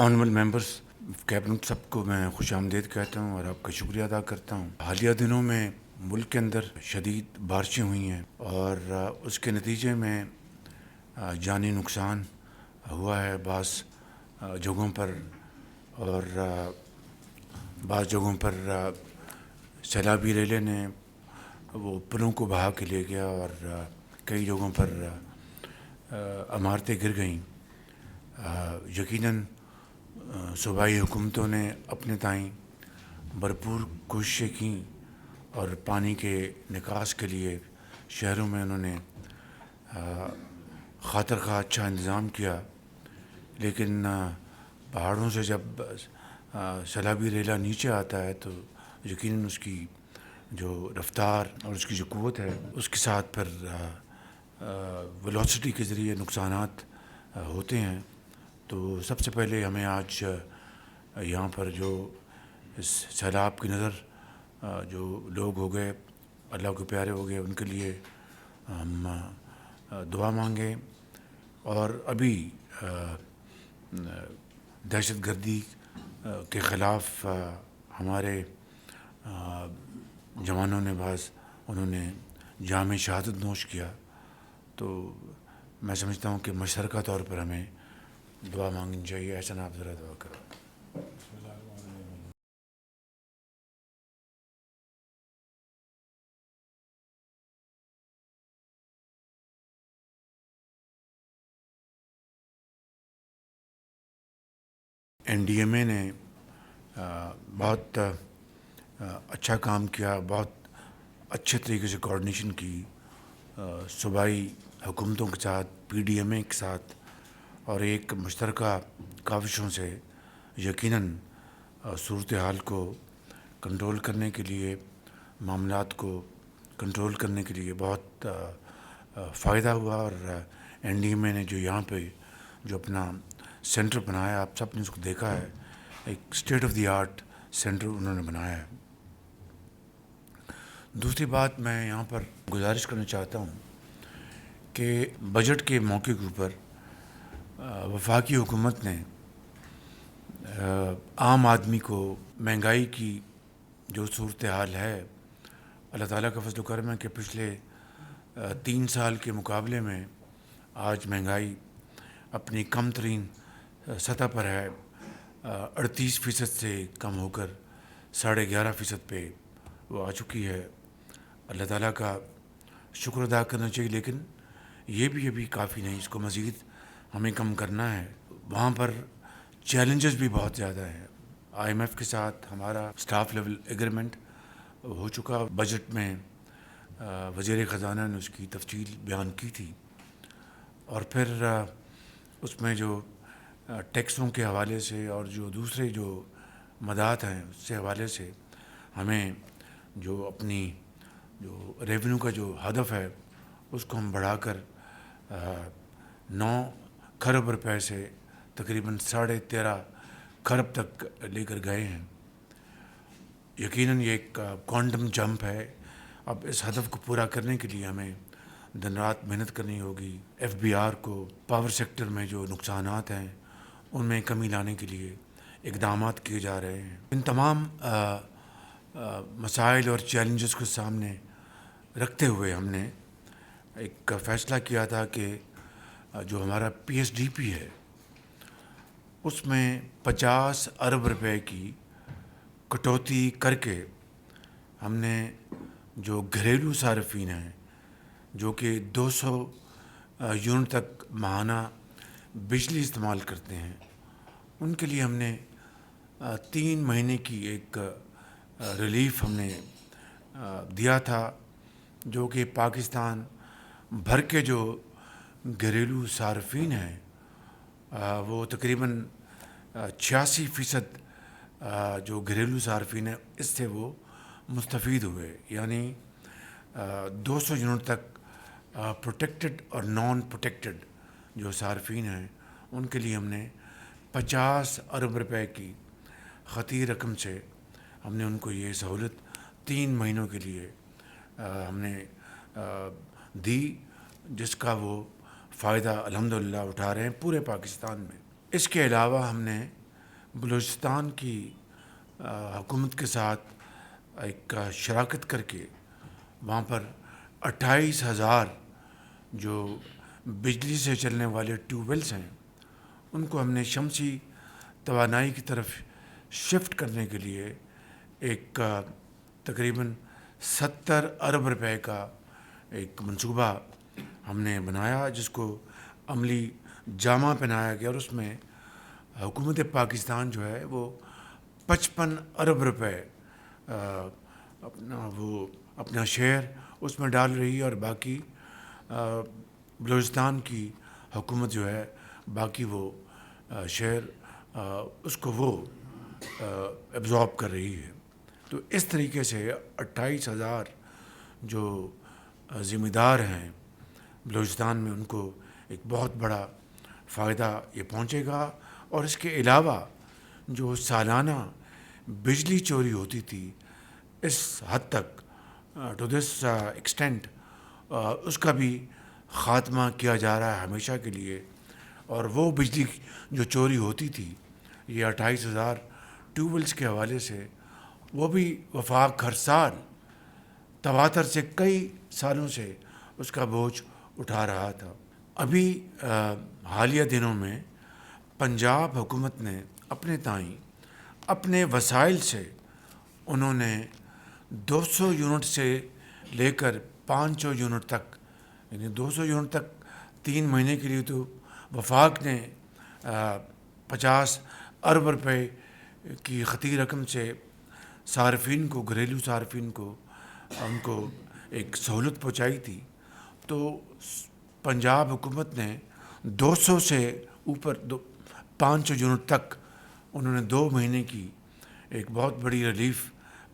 Honourable members cabinet سب کو میں خوش آمدید کہتا ہوں اور آپ کا شکریہ ادا کرتا ہوں. حالیہ دنوں میں ملک کے اندر شدید بارشیں ہوئی ہیں اور اس کے نتیجے میں جانی نقصان ہوا ہے بعض جگہوں پر، اور بعض جگہوں پر سیلابی ریلے نے وہ پلوں کو بہا کے لے گیا اور کئی جگہوں پر عمارتیں گر گئیں. یقیناً صوبائی حکومتوں نے اپنے تئیں بھرپور کوششیں کیں اور پانی کے نکاس کے لیے شہروں میں انہوں نے خاطر خواہ اچھا انتظام کیا، لیکن پہاڑوں سے جب سیلابی ریلا نیچے آتا ہے تو یقیناً اس کی جو رفتار اور اس کی جو قوت ہے اس کے ساتھ پھر ویلوسٹی کے ذریعے نقصانات ہوتے ہیں. تو سب سے پہلے ہمیں آج یہاں پر جو اس سیلاب کی نظر جو لوگ ہو گئے، اللہ کے پیارے ہو گئے، ان کے لیے ہم دعا مانگیں. اور ابھی دہشت گردی کے خلاف ہمارے جوانوں نے انہوں نے جام شہادت نوش کیا. تو میں سمجھتا ہوں کہ مشترکہ طور پر ہمیں دعا مانگنی چاہیے. احسن آپ ذرا دعا کرو. NDMA نے بہت اچھا کام کیا، بہت اچھے طریقے سے کوآرڈینیشن کی صوبائی حکومتوں کے ساتھ، PDMA کے ساتھ، اور ایک مشترکہ کاوشوں سے یقیناً صورتحال کو کنٹرول کرنے کے لیے، معاملات کو کنٹرول کرنے کے لیے بہت فائدہ ہوا. اور NDMA نے جو یہاں پہ جو اپنا سینٹر بنایا، آپ سب نے اس کو دیکھا ہے، ایک state of the art centre انہوں نے بنایا ہے. دوسری بات میں یہاں پر گزارش کرنا چاہتا ہوں کہ بجٹ کے موقع کے اوپر وفاقی حکومت نے عام آدمی کو مہنگائی کی جو صورتحال ہے، اللہ تعالیٰ کا فضل و کرم ہے کہ پچھلے 3 سال کے مقابلے میں آج مہنگائی اپنی کم ترین سطح پر ہے. 38% سے کم ہو کر 11.5% پہ وہ آ چکی ہے. اللہ تعالیٰ کا شکر ادا کرنا چاہیے، لیکن یہ بھی ابھی کافی نہیں، اس کو مزید ہمیں کم کرنا ہے. وہاں پر چیلنجز بھی بہت زیادہ ہیں. IMF کے ساتھ ہمارا اسٹاف لیول ایگریمنٹ ہو چکا. بجٹ میں وزیر خزانہ نے اس کی تفصیل بیان کی تھی، اور پھر اس میں جو ٹیکسوں کے حوالے سے اور جو دوسرے جو مدات ہیں اس سے حوالے سے ہمیں جو اپنی جو ریونیو کا جو ہدف ہے اس کو ہم بڑھا کر 9 کھرب روپے سے تقریباً 13.5 کھرب تک لے کر گئے ہیں. یقیناً یہ ایک کوانٹم جمپ ہے. اب اس ہدف کو پورا کرنے کے لیے ہمیں دن رات محنت کرنی ہوگی. FBR کو، پاور سیکٹر میں جو نقصانات ہیں ان میں کمی لانے کے لیے اقدامات کیے جا رہے ہیں. ان تمام مسائل اور چیلنجز کو سامنے رکھتے ہوئے ہم نے ایک فیصلہ کیا تھا کہ جو ہمارا PSDP ہے اس میں 50 ارب روپے کی کٹوتی کر کے ہم نے جو گھریلو صارفین ہیں جو کہ 200 یونٹ تک ماہانہ بجلی استعمال کرتے ہیں، ان کے لیے ہم نے 3 مہینے کی ایک ریلیف ہم نے دیا تھا، جو کہ پاکستان بھر کے جو گھریلو صارفین ہیں وہ تقریباً 86% جو گھریلو صارفین ہیں اس سے وہ مستفید ہوئے. یعنی 200 یونٹ تک پروٹیکٹڈ اور نان پروٹیکٹڈ جو صارفین ہیں ان کے لیے ہم نے 50 ارب روپے کی خطی رقم سے ہم نے ان کو یہ سہولت 3 مہینوں کے لیے ہم نے دی، جس کا وہ فائدہ الحمدللہ اٹھا رہے ہیں پورے پاکستان میں. اس کے علاوہ ہم نے بلوچستان کی حکومت کے ساتھ ایک شراکت کر کے وہاں پر 28,000 جو بجلی سے چلنے والے ٹیوب ویلس ہیں ان کو ہم نے شمسی توانائی کی طرف شفٹ کرنے کے لیے ایک تقریباً 70 ارب روپے کا ایک منصوبہ ہم نے بنایا، جس کو عملی جامہ پہنایا گیا، اور اس میں حکومت پاکستان جو ہے وہ 55 ارب روپے اپنا شیئر اس میں ڈال رہی ہے، اور باقی بلوچستان کی حکومت جو ہے باقی وہ شیئر اس کو وہ ایبزارب کر رہی ہے۔ تو اس طریقے سے 28,000 جو ذمہ دار ہیں بلوچستان میں، ان کو ایک بہت بڑا فائدہ یہ پہنچے گا۔ اور اس کے علاوہ جو سالانہ بجلی چوری ہوتی تھی، اس حد تک ٹو دس ایکسٹینٹ اس کا بھی خاتمہ کیا جا رہا ہے ہمیشہ کے لیے۔ اور وہ بجلی جو چوری ہوتی تھی، یہ 28,000 ٹیوب ویلس کے حوالے سے، وہ بھی وفاق ہر سال تواتر سے کئی سالوں سے اس کا بوجھ اٹھا رہا تھا۔ ابھی حالیہ دنوں میں پنجاب حکومت نے اپنے تئیں اپنے وسائل سے انہوں نے 200 یونٹ سے لے کر 500 یونٹ تک، یعنی 200 یونٹ تک 3 مہینے کے لیے تو وفاق نے 50 ارب روپے کی خطی رقم سے صارفین کو، گھریلو صارفین کو، ان کو ایک سہولت پہنچائی تھی۔ تو پنجاب حکومت نے 200 سے اوپر 500 یونٹ تک انہوں نے 2 مہینے کی ایک بہت بڑی ریلیف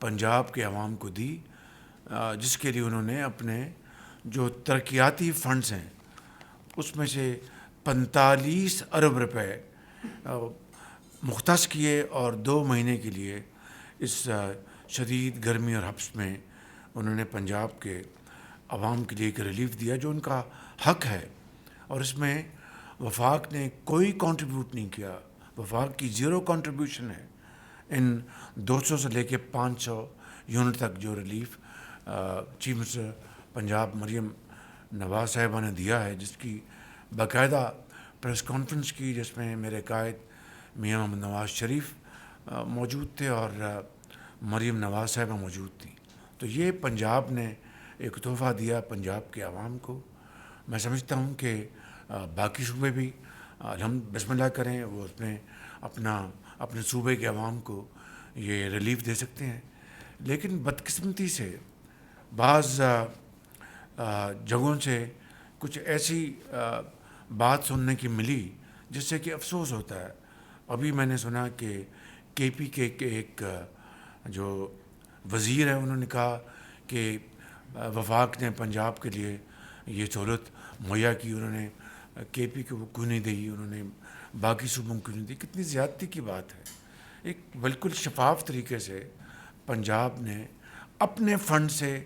پنجاب کے عوام کو دی، جس کے لیے انہوں نے اپنے جو ترقیاتی فنڈز ہیں اس میں سے 45 ارب روپے مختص کیے، اور 2 مہینے کے لیے اس شدید گرمی اور حبس میں انہوں نے پنجاب کے عوام کے لیے ایک ریلیف دیا جو ان کا حق ہے۔ اور اس میں وفاق نے کوئی کنٹریبیوٹ نہیں کیا، وفاق کی 0 کنٹریبیوشن ہے ان 200 سے لے کے 500 یونٹ تک جو relief chief minister Punjab Maryam Nawaz صاحبہ نے دیا ہے، جس کی باقاعدہ پریس کانفرنس کی، جس میں میرے قائد میاں محمد نواز شریف موجود تھے اور مریم نواز صاحبہ موجود تھیں۔ تو یہ پنجاب نے ایک تحفہ دیا پنجاب کے عوام کو۔ میں سمجھتا ہوں کہ باقی صوبے بھی ہم بسم اللہ کریں، وہ اس میں اپنے صوبے کے عوام کو یہ ریلیف دے سکتے ہیں۔ لیکن بدقسمتی سے بعض جگہوں سے کچھ ایسی بات سننے کی ملی جس سے کہ افسوس ہوتا ہے۔ ابھی میں نے سنا کہ کے پی کے ایک جو وزیر ہیں، انہوں نے کہا کہ وفاق نے پنجاب کے لیے یہ سہولت مہیا کی، انہوں نے کے پی کو کیوں نہیں دی، انہوں نے باقی صوبوں کو کیوں نہیں دی۔ کتنی زیادتی کی بات ہے۔ ایک بالکل شفاف طریقے سے پنجاب نے اپنے فنڈ سے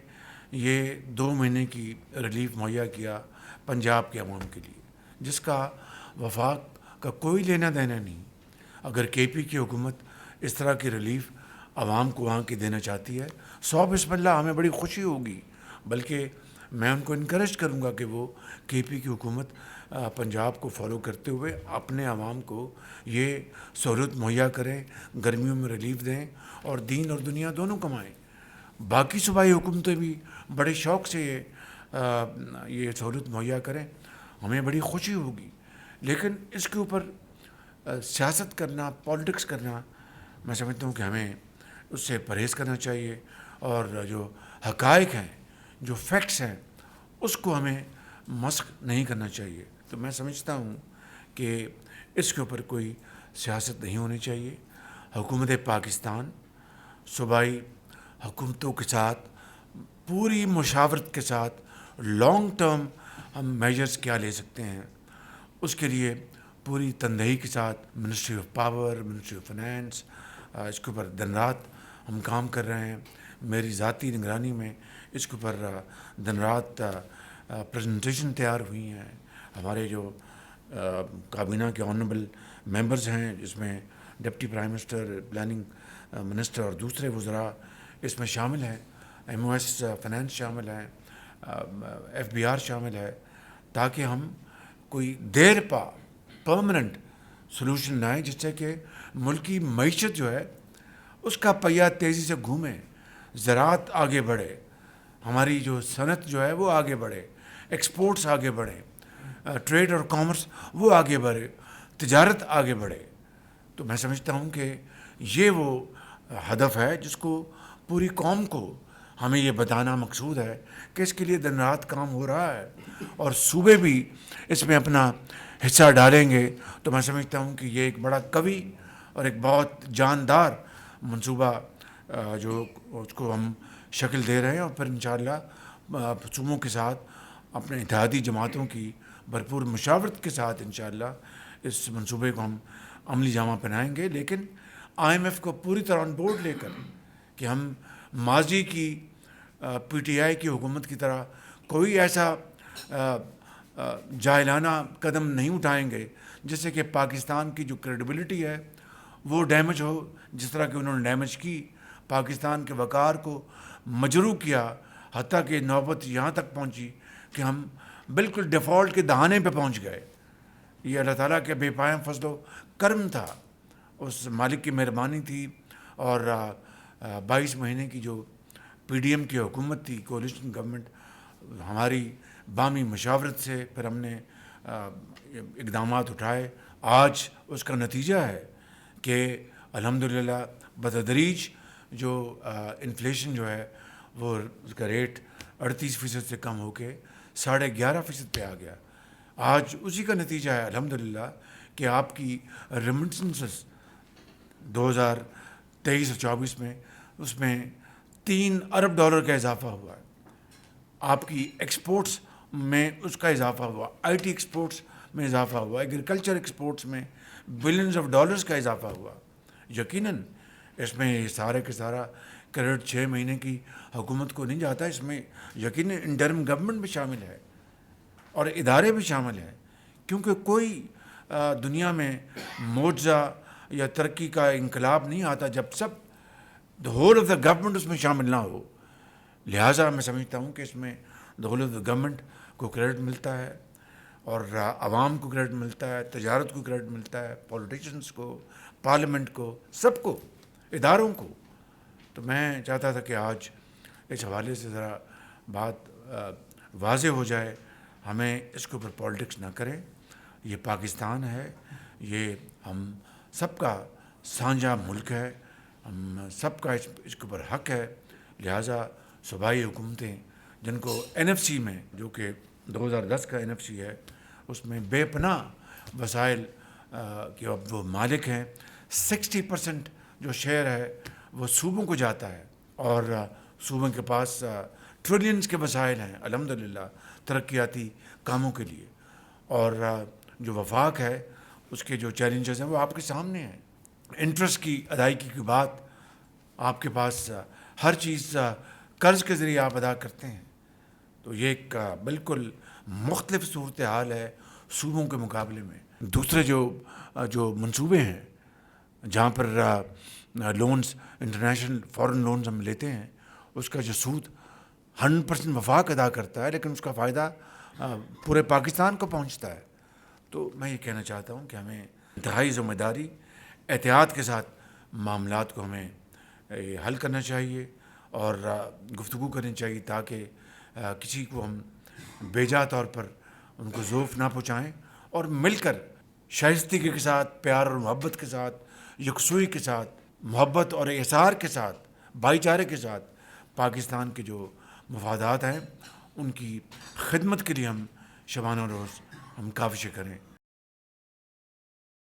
یہ 2 مہینے کی ریلیف مہیا کیا پنجاب کے عوام کے لیے، جس کا وفاق کا کوئی لینا دینا نہیں۔ اگر کے پی کی حکومت اس طرح کی ریلیف عوام کو وہاں کی دینا چاہتی ہے، بسم اللہ، ہمیں بڑی خوشی ہوگی۔ بلکہ میں ان کو انکریج کروں گا کہ وہ کے پی کی حکومت پنجاب کو فالو کرتے ہوئے اپنے عوام کو یہ سہولت مہیا کریں، گرمیوں میں ریلیف دیں اور دین اور دنیا دونوں کمائیں۔ باقی صوبائی حکومتیں بھی بڑے شوق سے یہ سہولت مہیا کریں، ہمیں بڑی خوشی ہوگی۔ لیکن اس کے اوپر سیاست کرنا، پالیٹکس کرنا، میں سمجھتا ہوں کہ ہمیں اس سے پرہیز کرنا چاہیے، اور جو حقائق ہیں، جو فیکٹس ہیں، اس کو ہمیں مسخ نہیں کرنا چاہیے۔ تو میں سمجھتا ہوں کہ اس کے اوپر کوئی سیاست نہیں ہونی چاہیے۔ حکومت پاکستان صوبائی حکومتوں کے ساتھ پوری مشاورت کے ساتھ لانگ ٹرم ہم میجرز کیا لے سکتے ہیں، اس کے لیے پوری تندہی کے ساتھ ministry of power, ministry of finance, اس کے اوپر دن رات ہم کام کر رہے ہیں۔ میری ذاتی نگرانی میں اس کے اوپر دن رات پریزنٹیشن تیار ہوئی ہیں۔ ہمارے جو کابینہ کے آنریبل ممبرز ہیں، جس میں deputy prime minister, planning minister اور دوسرے وزراء اس میں شامل ہیں، ایم او ایس فنانس شامل ہیں، ایف بی آر شامل ہے، تاکہ ہم کوئی دیر پا پرماننٹ سلوشن لائیں جس سے کہ ملک کی معیشت جو ہے اس کا پہیہ تیزی سے گھومے، زراعت آگے بڑھے، ہماری جو صنعت جو ہے وہ آگے بڑھے، ایکسپورٹس آگے بڑھیں، ٹریڈ اور کامرس وہ آگے بڑھے، تجارت آگے بڑھے۔ تو میں سمجھتا ہوں کہ یہ وہ ہدف ہے جس کو پوری قوم کو ہمیں یہ بتانا مقصود ہے کہ اس کے لیے دن رات کام ہو رہا ہے، اور صوبے بھی اس میں اپنا حصہ ڈالیں گے تو میں سمجھتا ہوں کہ یہ ایک بڑا قوی اور ایک بہت جاندار منصوبہ جو اس کو ہم شکل دے رہے ہیں، اور پھر انشاءاللہ صوبوں کے ساتھ اپنے اتحادی جماعتوں کی بھرپور مشاورت کے ساتھ انشاءاللہ اس منصوبے کو ہم عملی جامہ پہنائیں گے، لیکن آئی ایم ایف کو پوری طرح آن بورڈ لے کر کہ ہم ماضی کی پی ٹی آئی کی حکومت کی طرح کوئی ایسا جاہلانہ قدم نہیں اٹھائیں گے جس سے کہ پاکستان کی جو کریڈیبلٹی ہے وہ ڈیمیج ہو، جس طرح کہ انہوں نے ڈیمیج کی، پاکستان کے وقار کو مجروح کیا، حتیٰ کہ نوبت یہاں تک پہنچی کہ ہم بالکل ڈیفالٹ کے دہانے پہ پہنچ گئے۔ یہ اللہ تعالیٰ کے بے پایہ فضل و کرم تھا، اس مالک کی مہربانی تھی، اور 22 مہینے کی جو پی ڈی ایم کی حکومت تھی، کولیشن گورنمنٹ، ہماری باہمی مشاورت سے پھر ہم نے اقدامات اٹھائے۔ آج اس کا نتیجہ ہے کہ الحمدللہ بتدریج جو انفلیشن جو ہے وہ اس کا ریٹ 38% سے کم ہو کے 11.5% پہ آ گیا۔ آج اسی کا نتیجہ ہے الحمدللہ کہ آپ کی ریمیٹنسز 2023 اور 24 میں اس میں $3 ارب کا اضافہ ہوا ہے، آپ کی ایکسپورٹس میں اس کا اضافہ ہوا، آئی ٹی ایکسپورٹس میں اضافہ ہوا، ایگریکلچر ایکسپورٹس میں بلینز آف ڈالرز کا اضافہ ہوا۔ یقیناً اس میں یہ سارے کے سارا کریڈٹ 6 مہینے کی حکومت کو نہیں جاتا، اس میں یقیناً انٹرم گورنمنٹ بھی شامل ہے اور ادارے بھی شامل ہیں، کیونکہ کوئی دنیا میں معجزہ یا ترقی کا انقلاب نہیں آتا جب سب the whole of the government اس میں شامل نہ ہو۔ لہٰذا میں سمجھتا ہوں کہ اس میں دا ہول آف دا گورنمنٹ کو کریڈٹ ملتا ہے، اور عوام کو کریڈٹ ملتا ہے، تجارت کو کریڈٹ ملتا ہے، پولیٹیشنس کو، پارلیمنٹ کو، سب کو، اداروں کو۔ تو میں چاہتا تھا کہ آج اس حوالے سے ذرا بات واضح ہو جائے، ہمیں اس کے اوپر پالیٹکس نہ کریں، یہ پاکستان ہے، یہ ہم سب کا سانجھا ملک ہے، ہم سب کا اس کے اوپر حق ہے۔ لہٰذا صوبائی حکومتیں جن کو این ایف سی میں، جو کہ 2010 کا این ایف سی ہے، اس میں بے پناہ وسائل کے اب وہ مالک ہیں، 60% جو شیئر ہے وہ صوبوں کو جاتا ہے، اور صوبوں کے پاس ٹریلینز کے وسائل ہیں الحمدللہ ترقیاتی کاموں کے لیے، اور جو وفاق ہے اس کے جو چیلنجز ہیں وہ آپ کے سامنے ہیں۔ انٹرسٹ کی ادائیگی کی بات، آپ کے پاس ہر چیز قرض کے ذریعے آپ ادا کرتے ہیں، تو یہ ایک بالکل مختلف صورتحال ہے صوبوں کے مقابلے میں۔ دوسرے جو منصوبے ہیں جہاں پر لونز، انٹرنیشنل فورن لونز ہم لیتے ہیں، اس کا جو سود 100% وفاق ادا کرتا ہے، لیکن اس کا فائدہ پورے پاکستان کو پہنچتا ہے۔ تو میں یہ کہنا چاہتا ہوں کہ ہمیں انتہائی ذمہ داری، احتیاط کے ساتھ معاملات کو ہمیں حل کرنا چاہیے اور گفتگو کرنی چاہیے، تاکہ کسی کو ہم بیجا طور پر ان کو ضعف نہ پہنچائیں، اور مل کر شائستگی کے ساتھ، پیار اور محبت کے ساتھ، یکسوئی کے ساتھ، محبت اور احسار کے ساتھ، بھائی چارے کے ساتھ پاکستان کے جو مفادات ہیں ان کی خدمت کے لیے ہم شبانہ روز ہم کاوشیں کریں۔